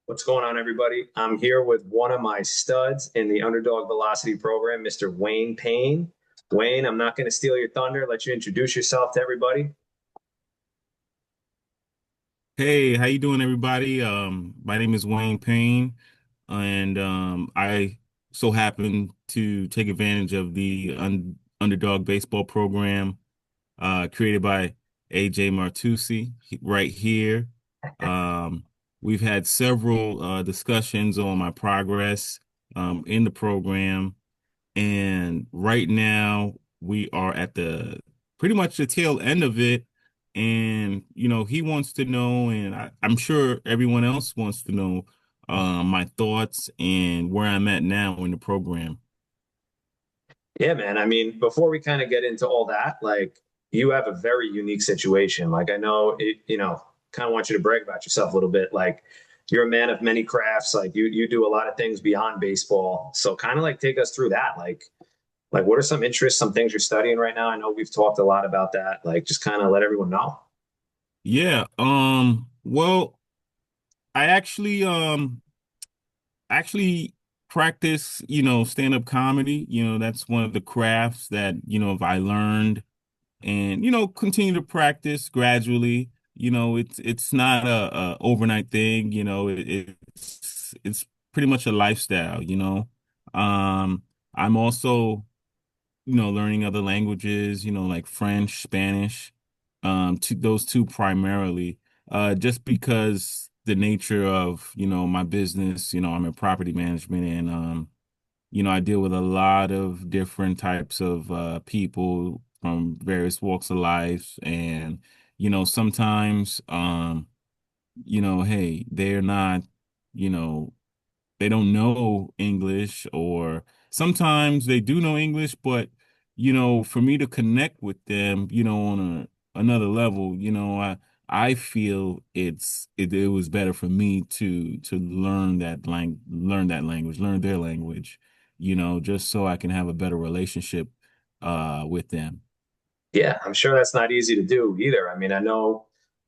What's going on, everybody? I'm here with one of my studs in the Underdog Velocity program, Mr. Wayne Payne. Wayne, I'm not going to steal your thunder. Let you introduce yourself to everybody. Hey, how you doing, everybody? My name is Wayne Payne, and I so happen to take advantage of the Underdog Baseball program created by AJ Martucci right here. Um, we've had several discussions on my progress in the program, and right now we are at the pretty much the tail end of it. And, he wants to know, and I'm sure everyone else wants to know my thoughts and where I'm at now in the program. Yeah, man. I mean, before we kind of get into all that, like you have a very unique situation. Like I know it, kind of want you to brag about yourself a little bit. Like you're a man of many crafts. Like you do a lot of things beyond baseball. So kind of like take us through that. Like what are some interests, some things you're studying right now? I know we've talked a lot about that. Like just kind of let everyone know. Yeah, well, I actually practice, stand-up comedy. That's one of the crafts that, I learned and continue to practice gradually. It's not a overnight thing. It's pretty much a lifestyle. um I'm also learning other languages, like French, Spanish, those two primarily, just because the nature of my business. I'm in property management, and I deal with a lot of different types of people from various walks of life. And, sometimes, hey, they're not, you know, they don't know English, or sometimes they do know English, but, for me to connect with them, on another level, I feel it was better for me to learn that language, learn their language, just so I can have a better relationship with them. Yeah, I'm sure that's not easy to do either. I mean, I know,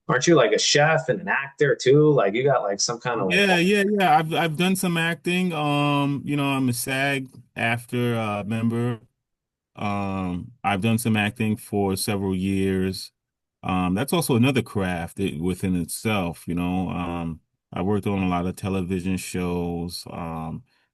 aren't you like a chef and an actor too? Like you got like some kind of like, Yeah, yeah, yeah. I've done some acting. I'm a SAG after member. I've done some acting for several years. That's also another craft within itself, I worked on a lot of television shows,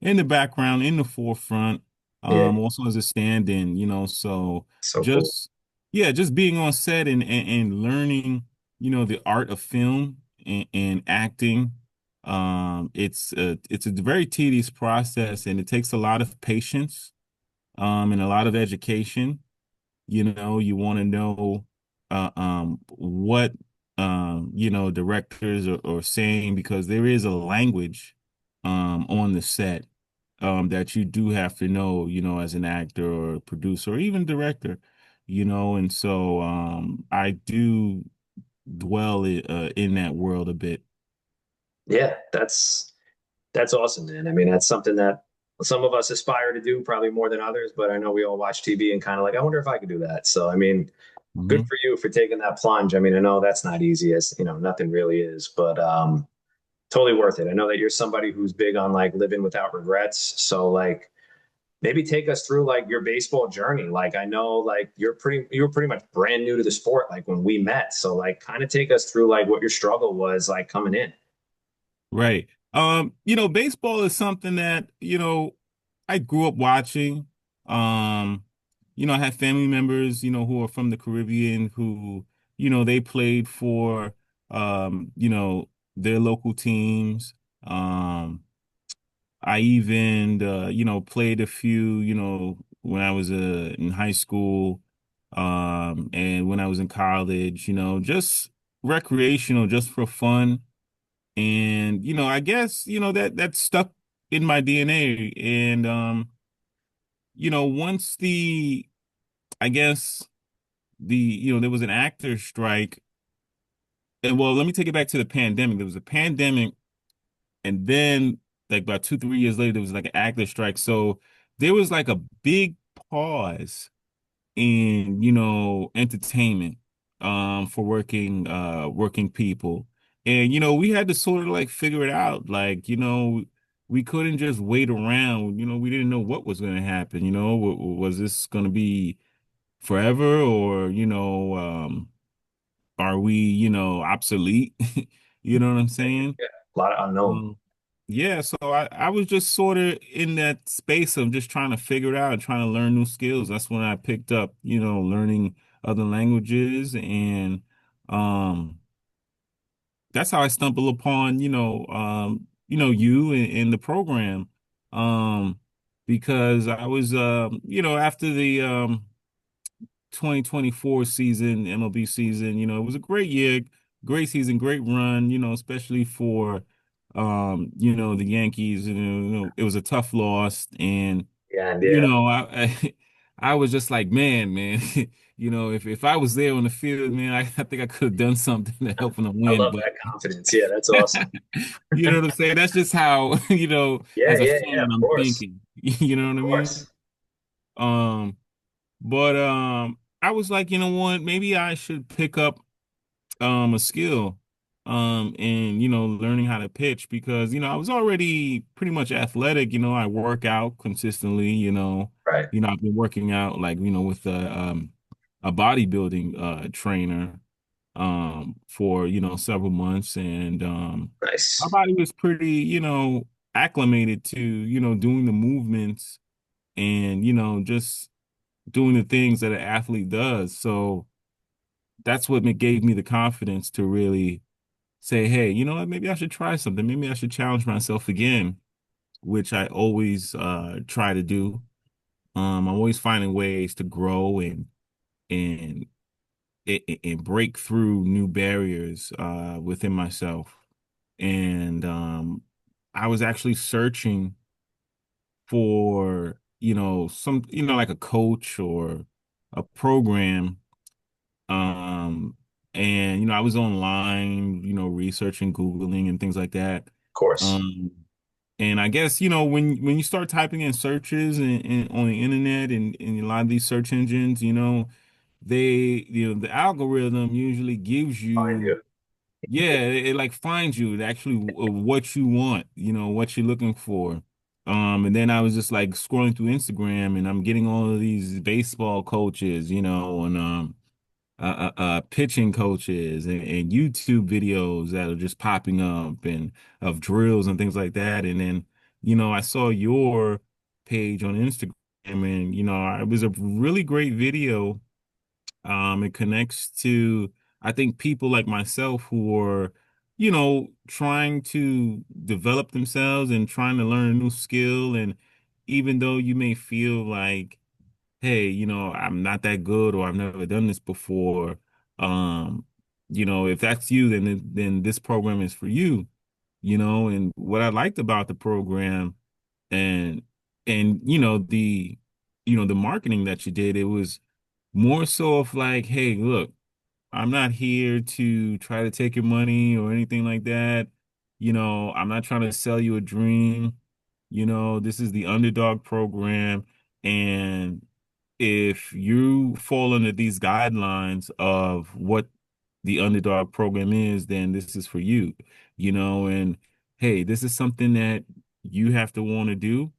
in the background, in the forefront, yeah, also as a stand-in, so so cool. just, yeah, just being on set and learning, the art of film and acting. It's a very tedious process, and it takes a lot of patience and a lot of education. You want to know what directors are saying, because there is a language on the set that you do have to know, as an actor or producer or even director, and so I do dwell in that world a bit. Yeah, that's awesome, man. I mean, that's something that some of us aspire to do probably more than others, but I know we all watch TV and kind of like, I wonder if I could do that. So, I mean, good Mhm. for you for taking that plunge. I mean, I know that's not easy as, nothing really is, but totally worth it. I know that you're somebody who's big on like living without regrets. So like maybe take us through like your baseball journey. Like I know like you were pretty much brand new to the sport like when we met. So like kind of take us through like what your struggle was like coming in. Right. Baseball is something that, I grew up watching. Um, I have family members, who are from the Caribbean who, they played for their local teams. Um, I even played a few, when I was in high school, and when I was in college, just recreational, just for fun. And, I guess, that stuck in my DNA. And, once I guess there was an actor strike. And well, let me take it back to the pandemic. There was a pandemic, and then like about 2, 3 years later, there was like an actor strike. So there was like a big pause in, entertainment, for working people. And we had to sort of like figure it out. Like, we couldn't just wait around. We didn't know what was going to happen. Was this going to be forever, or are we, obsolete? You know what I'm saying? Yeah, a lot of unknown. Um, yeah, so I was just sort of in that space of just trying to figure it out, trying to learn new skills. That's when I picked up, learning other languages, and um that's how I stumbled upon, you in the program. Um because I was after the 2024 season, MLB season, it was a great year, great season, great run, especially for the Yankees. It was a tough loss, and Yeah, and yeah, I was just like, man, if I was there on the field, man, I think I could have done something to help them I win. love But that confidence. Yeah, that's awesome. you know what I'm saying? That's just how, Yeah, as a yeah, fan, yeah, of I'm course, thinking. You know of what I mean? course. Um, but I was like, you know what? Maybe I should pick up a skill and learning how to pitch, because I was already pretty much athletic. I work out consistently. Right. I've been working out, like, with a bodybuilding trainer for several months, and my Nice. body was pretty acclimated to doing the movements, and just doing the things that an athlete does. So that's what gave me the confidence to really say, hey, you know what, maybe I should try something. Maybe I should challenge myself again, which I always try to do. I'm always finding ways to grow and and break through new barriers within myself. And I was actually searching for, some, like a coach or a program. Um, and I was online, researching, Googling and things like that. Of course. Um, and I guess, when you start typing in searches and on the internet, and a lot of these search engines, the algorithm usually gives Find you, you. yeah, it like finds you actually what you want, what you're looking for. And then I was just like scrolling through Instagram, and I'm getting all of these baseball coaches, and pitching coaches, and YouTube videos that are just popping up, and of drills and things like that. And then, I saw your page on Instagram, and, it was a really great video. It connects to, I think, people like myself who are, trying to develop themselves and trying to learn a new skill. And even though you may feel like, hey, I'm not that good, or I've never done this before. Um, if that's you, then this program is for you, and what I liked about the program, and the marketing that you did, it was more so of like, hey, look, I'm not here to try to take your money or anything like that. I'm not trying to sell you a dream. This is the underdog program. And if you fall under these guidelines of what the underdog program is, then this is for you, and hey, this is something that you have to want to do.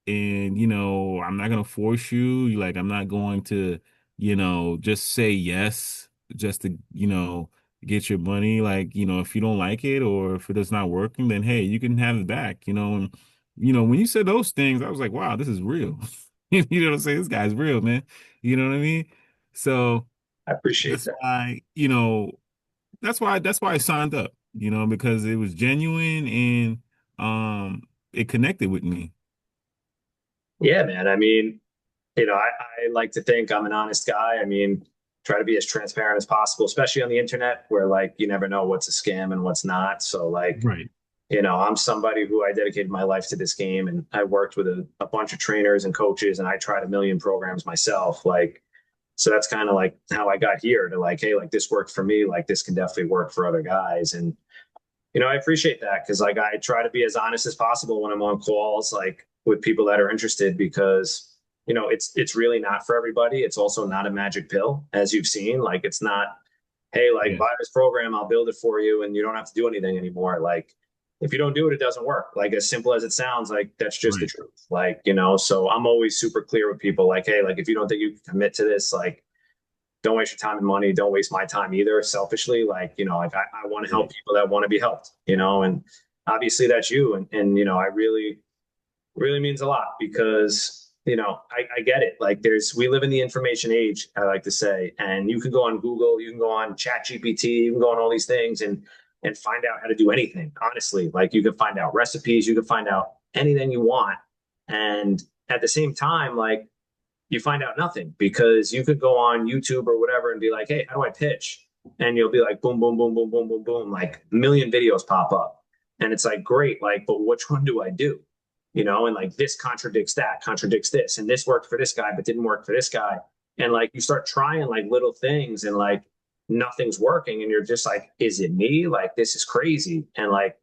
And I'm not gonna force you. Like, I'm not going to, just say yes just to, get your money. Like, if you don't like it, or if it is not working, then hey, you can have it back. And when you said those things, I was like, wow, this is real. You know what I'm saying? This guy's real, man. You know what I mean? So I appreciate that's that. why, that's why I signed up, because it was genuine, and it connected with me. Yeah, man. I mean, I like to think I'm an honest guy. I mean, try to be as transparent as possible, especially on the internet where like you never know what's a scam and what's not. So like, Right. I'm somebody who I dedicated my life to this game, and I worked with a bunch of trainers and coaches, and I tried a million programs myself. Like, so that's kind of like how I got here to like, hey, like this worked for me, like this can definitely work for other guys. And I appreciate that because like I try to be as honest as possible when I'm on calls, like with people that are interested, because it's really not for everybody. It's also not a magic pill, as you've seen. Like it's not, hey, like Yeah. buy this program, I'll build it for you, and you don't have to do anything anymore. Like if you don't do it, it doesn't work. Like as simple as it sounds, like that's just the Right. truth. Like, so I'm always super clear with people, like, hey, like if you don't think you can commit to this, like don't waste your time and money. Don't waste my time either. Selfishly, like, like I want to help Right. people that want to be helped, and obviously that's you. And I really means a lot because I get it. Like we live in the information age, I like to say, and you can go on Google, you can go on Chat GPT, you can go on all these things and find out how to do anything. Honestly, like you can find out recipes, you can find out anything you want, and at the same time, like you find out nothing because you could go on YouTube or whatever and be like, hey, how do I pitch? And you'll be like, boom, boom, boom, boom, boom, boom, boom, like a million videos pop up. And it's like, great, like, but which one do I do? And like this contradicts that, contradicts this. And this worked for this guy, but didn't work for this guy. And like you start trying like little things and like nothing's working. And you're just like, is it me? Like, this is crazy. And like,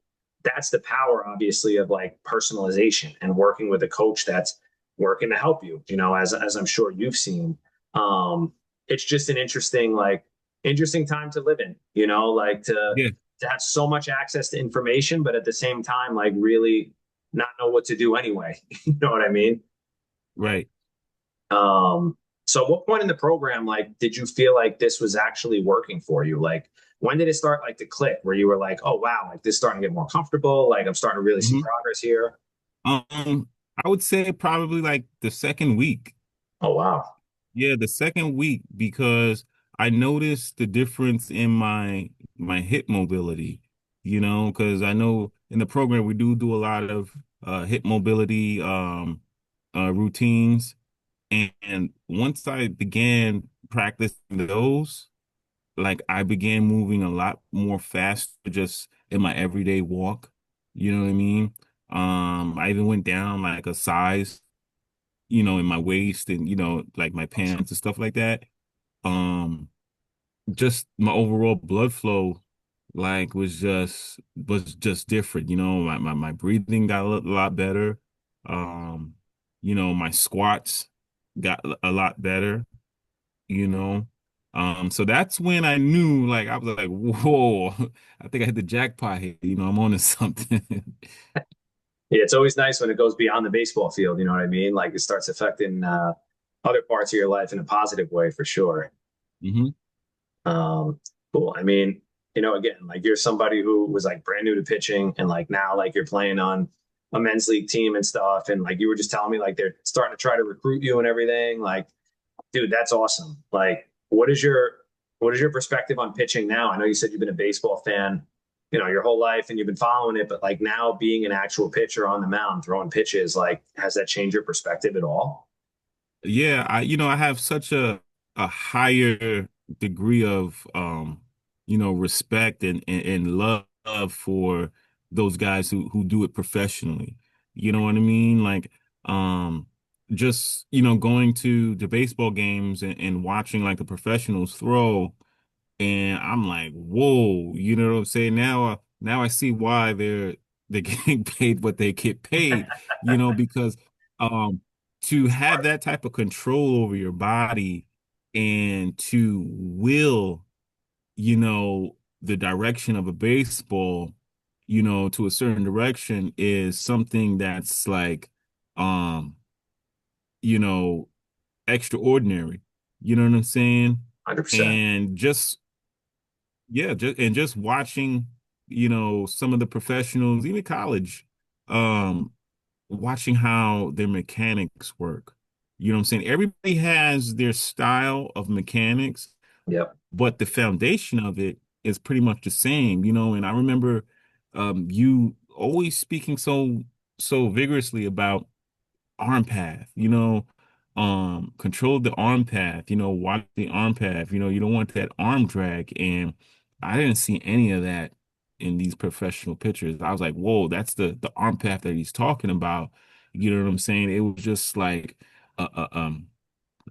that's the power, obviously, of like personalization and working with a coach that's working to help you, as I'm sure you've seen. Um, it's just an interesting time to live in, like Yeah. to have so much access to information, but at the same time, like really not know what to do anyway. You know what I mean? Right. Um, so what point in the program, like, did you feel like this was actually working for you? Like, when did it start like to click where you were like, oh wow, like this is starting to get more comfortable, like I'm starting to really see Mhm. progress here? I would say probably like the second week. Oh wow. Yeah, the second week because I noticed the difference in my hip mobility, because I know in the program we do a lot of hip mobility routines. And once I began practicing those, like I began moving a lot more fast just in my everyday walk. You know what I mean? I even went down like a size, in my waist and, like my pants and stuff like that. Um, just my overall blood flow like was just different. My breathing got a lot better. Um, my squats got a lot better, you know. So that's when I knew, like, I was like, whoa, I think I hit the jackpot here. I'm on to something. Yeah, it's always nice when it goes beyond the baseball field. You know what I mean? Like it starts affecting other parts of your life in a positive way for sure. Hmm. Um, cool. I mean, again, like you're somebody who was like brand new to pitching, and like now, like you're playing on a men's league team and stuff, and like you were just telling me, like they're starting to try to recruit you and everything. Like, dude, that's awesome. Like, what is your perspective on pitching now? I know you said you've been a baseball fan, your whole life and you've been following it, but like now being an actual pitcher on the mound, throwing pitches, like has that changed your perspective at all? Yeah, I have such a higher degree of respect and love for those guys who do it professionally. You know what I mean? Like um just going to the baseball games and watching like the professionals throw. And I'm like, whoa, you know what I'm saying? Now I see why they're getting paid what they get paid, because um to have that type of control over your body and to will, the direction of a baseball, to a certain direction is something that's like um, you know, extraordinary. You know what I'm saying? 100%. And just yeah, just watching, some of the professionals, even college, um, watching how their mechanics work. You know what I'm saying? Everybody has their style of mechanics, Yep. but the foundation of it is pretty much the same, and I remember you always speaking so vigorously about arm path, control the arm path, watch the arm path, you don't want that arm drag. And I didn't see any of that in these professional pictures. I was like, whoa, that's the arm path that he's talking about. You know what I'm saying? It was just like a, a um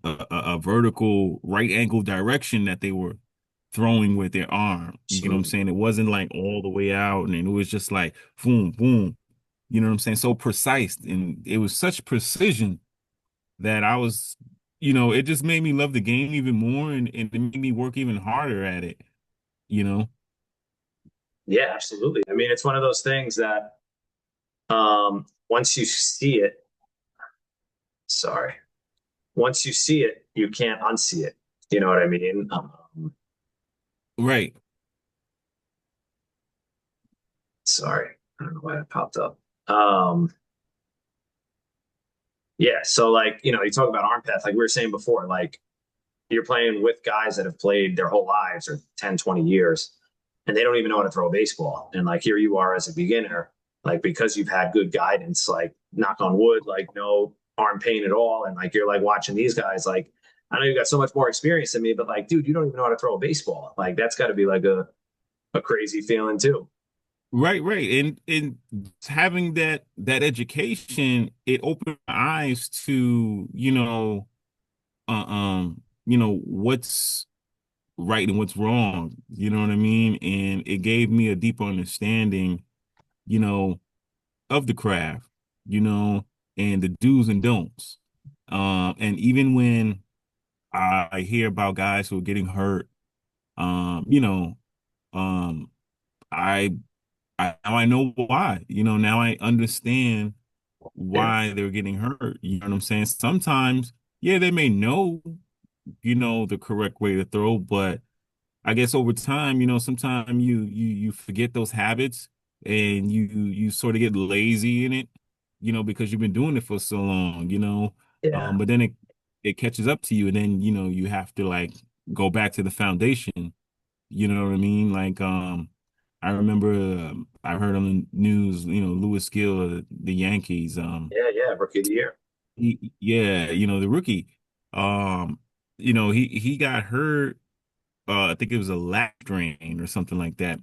a vertical right angle direction that they were throwing with their arm. You know what I'm Absolutely. saying? It wasn't like all the way out, and it was just like boom, boom. You know what I'm saying? So precise, and it was such precision that I was, it just made me love the game even more, and it made me work even harder at it. you know? Yeah, absolutely. I mean, it's one of those things that once you see it, sorry, once you see it, you can't unsee it. You know what I mean? Right. Sorry, I don't know why it popped up. Um, yeah, so like, you talk about arm path, like we were saying before, like you're playing with guys that have played their whole lives or 10, 20 years, and they don't even know how to throw a baseball. And like here you are as a beginner, like because you've had good guidance, like knock on wood, like no arm pain at all. And like you're like watching these guys, like I know you got so much more experience than me, but like, dude, you don't even know how to throw a baseball. Like that's got to be like a crazy feeling too. Right, right. And having that education, it opened my eyes to, what's right and what's wrong. You know what I mean? And it gave me a deeper understanding, you know, of the craft, you know, and the do's and don'ts. And even when I hear about guys who are getting hurt, um, you know, um, I now I know why. Now I understand Yeah. why they're getting hurt. You know what I'm saying? Sometimes, yeah, they may know, the correct way to throw, but I guess over time, sometimes you forget those habits and you sort of get lazy in it, because you've been doing it for so long, Yeah. but then it catches up to you, and then you have to like go back to the foundation. You know what I mean? Like I remember I heard on the news, Lewis Gill of the Yankees, Yeah. Yeah. Rookie of the year. yeah, the rookie, um, he got hurt, I think it was a lat strain or something like that.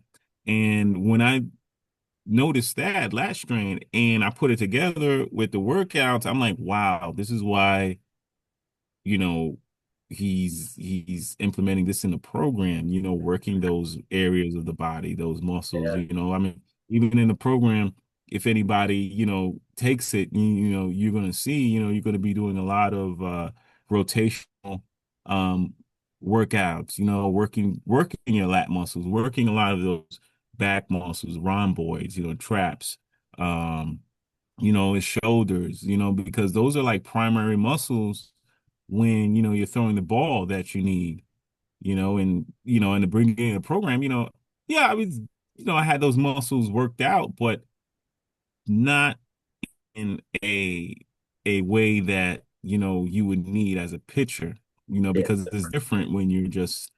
And when I noticed that lat strain and I put it together with the workouts, I'm like, wow, this is why, you know, he's implementing this in the program, working those areas of the body, those muscles, Yeah. I mean, even in the program, if anybody, takes it, you're going to see, you're going to be doing a lot of rotational um workouts, working your lat muscles, working a lot of those back muscles, rhomboids, traps, um his shoulders, because those are like primary muscles when, you're throwing the ball that you need, and to bring in a program, yeah, I was, I had those muscles worked out, but not in a way that, you would need as a pitcher, Yeah. because it's different when you're just,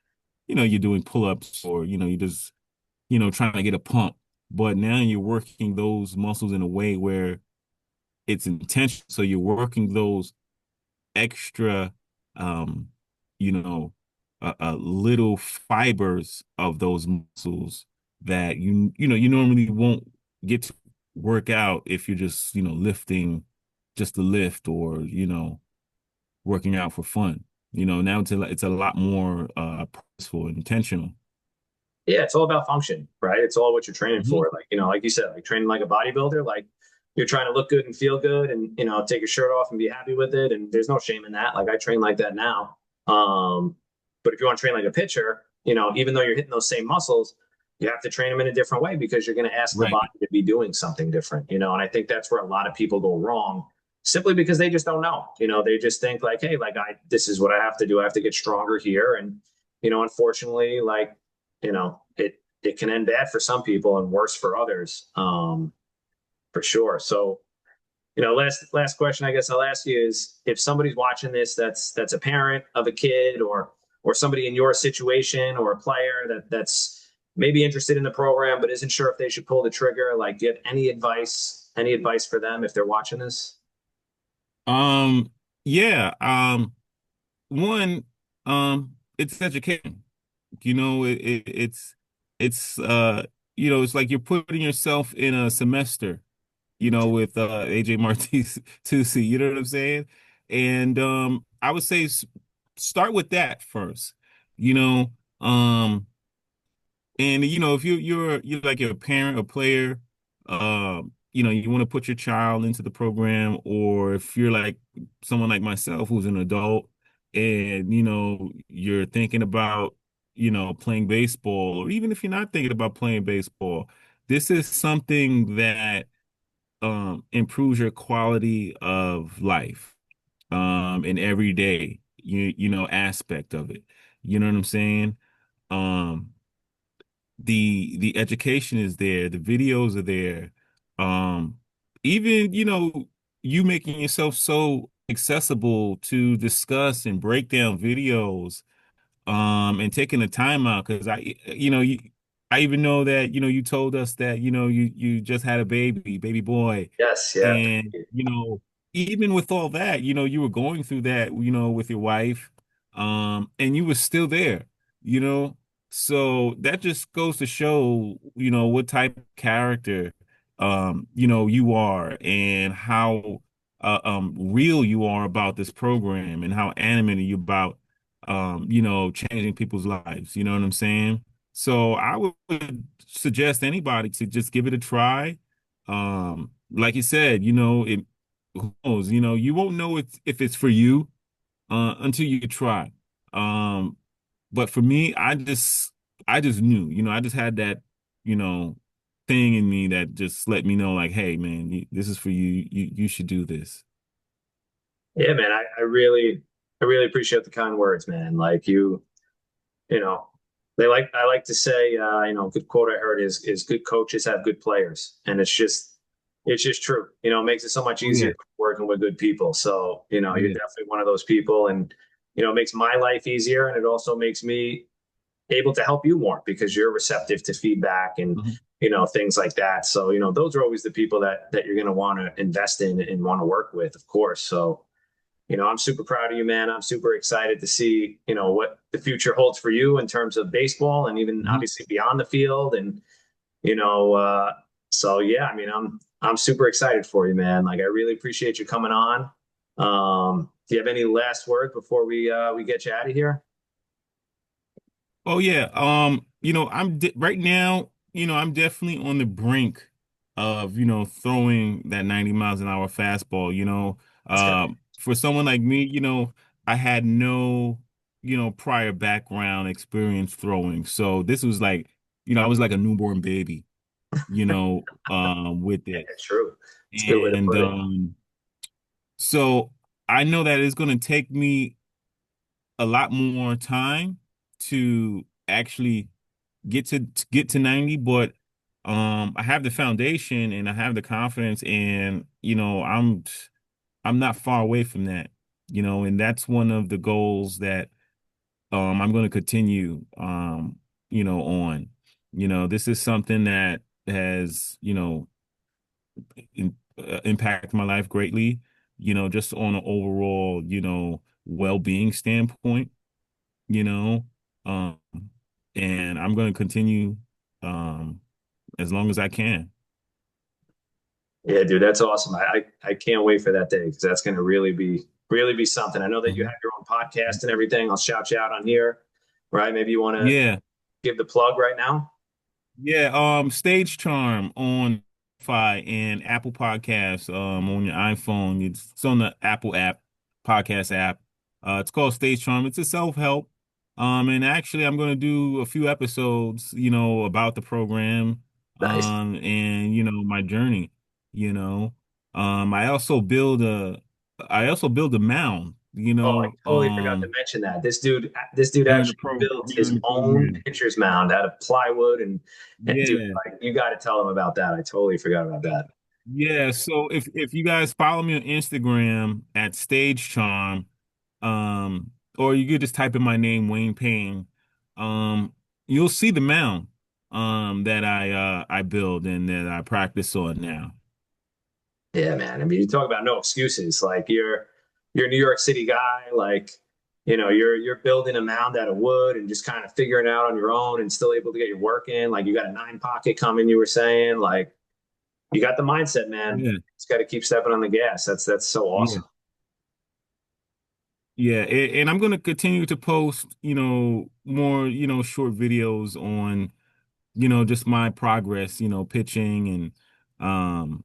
you're doing pull-ups or, you're just, trying to get a pump. But now you're working those muscles in a way where it's intentional. So you're working those extra, um, you know, little fibers of those muscles that you normally won't get to work out if you're just, lifting just to lift or, working out for fun. Now it's a lot more purposeful and intentional. Yeah, it's all about function, right? It's all what you're training Hmm. for. Like, like you said, like training like a bodybuilder, like you're trying to look good and feel good and, take your shirt off and be happy with it. And there's no shame in that. Like I train like that now. But if you want to train like a pitcher, even though you're hitting those same muscles, you have to train them in a different way because you're going to ask the Right. body to be doing something different, and I think that's where a lot of people go wrong simply because they just don't know. They just think like, hey, like this is what I have to do. I have to get stronger here. And, unfortunately, like it can end bad for some people and worse for others, for sure. So, last question I guess I'll ask you is if somebody's watching this that's a parent of a kid or somebody in your situation or a player that's maybe interested in the program but isn't sure if they should pull the trigger, like do you have any advice for them if they're watching this? Yeah. One, it's education. It's it's like you're putting yourself in a semester, with AJ Martinez Tusi, you know what I'm saying? And I would say start with that first, you know. And if you're like a parent or player, you want to put your child into the program, or if you're like someone like myself who's an adult and you're thinking about playing baseball, or even if you're not thinking about playing baseball, this is something that improves your quality of life in every day aspect of it. You know what I'm saying? Um the education is there, the videos are there. Even, you making yourself so accessible to discuss and break down videos, and taking the time out, because I even know that, you told us that, you just had a baby boy. Yes, yeah. And, even with all that, you were going through that, with your wife, and you were still there, you know. So that just goes to show, what type of character, you are, and how real you are about this program, and how animated you about, changing people's lives. You know what I'm saying? So I would suggest anybody to just give it a try. Like you said, who knows, you won't know if it's for you until you try. Um, but for me, I just knew, I just had that, you know, thing in me that just let me know, like, hey, man, this is for you. You should do this. Yeah, man, I really appreciate the kind words, man. Like you know, I like to say, good quote I heard is good coaches have good players. And it's just true. It makes it so much Oh yeah, easier working with good people. So, you're yeah. definitely one of those people, and, it makes my life easier. And it also makes me able to help you more because you're receptive to feedback and, Mhm. things like that. So, those are always the people that you're going to want to invest in and want to work with, of course. So, I'm super proud of you, man. I'm super excited to see, what the future holds for you in terms of baseball and even Mhm. obviously beyond the field. And, you know, uh, so yeah, I mean, I'm super excited for you, man. Like, I really appreciate you coming on. Do you have any last words before we get you out of here? Oh yeah. Right now, I'm definitely on the brink of, throwing that 90 miles an hour fastball, Let's go. For someone like me, I had no, prior background experience throwing. So this was like, I was like a newborn baby, with Yeah, this. it's true. It's a good way to And put it. so I know that it's going to take me a lot more time to actually get to 90, but I have the foundation and I have the confidence, and I'm not far away from that, and that's one of the goals that I'm going to continue on. This is something that has, impacted my life greatly, just on an overall, well-being standpoint, you know. Um, and I'm going to continue um, as long as I can. Yeah, dude, that's awesome. I can't wait for that day because that's going to really be something. I know that you have Mhm. your own podcast and everything. I'll shout you out on here, right? Maybe you want to Yeah, give the plug right now. yeah. Stage Charm on Spotify and Apple Podcasts. On your iPhone, it's on the Apple app, podcast app. It's called Stage Charm. It's a self-help. And actually, I'm going to do a few episodes, about the program, Nice. and my journey. You know, I also build a mound. Oh, I totally forgot to mention that. This dude actually built During his the own program. pitcher's mound out of plywood and dude, Yeah. like you got to tell him about that. I totally forgot about that. Yeah, so if you guys follow me on Instagram at Stage Charm, or you could just type in my name, Wayne Payne, you'll see the mound that I build and that I practice on now. Yeah, man. I mean, you talk about no excuses. Like you're a New York City guy. Like you're building a mound out of wood and just kind of figuring it out on your own and still able to get your work in. Like you got a nine pocket coming. You were saying like you got the mindset, man. Yeah, Just got to keep stepping on the gas. That's so yeah, awesome. yeah. And I'm gonna continue to post, more, short videos on, just my progress, pitching and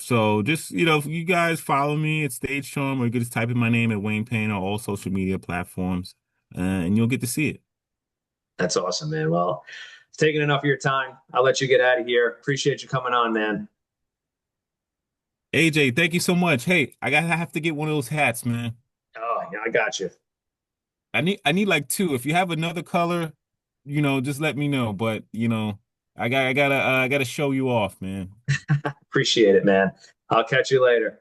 so just, if you guys follow me at Stage Charm, or you can just type in my name at Wayne Payne on all social media platforms, and you'll get to see it. That's awesome, man. Well, taking enough of your time. I'll let you get out of here. Appreciate you coming on, man. AJ, thank you so much. Hey, I have to get one of those hats, man. Oh, yeah, I got you. I need like two. If you have another color, just let me know. But I gotta show you off, man. Appreciate it, man. I'll catch you later.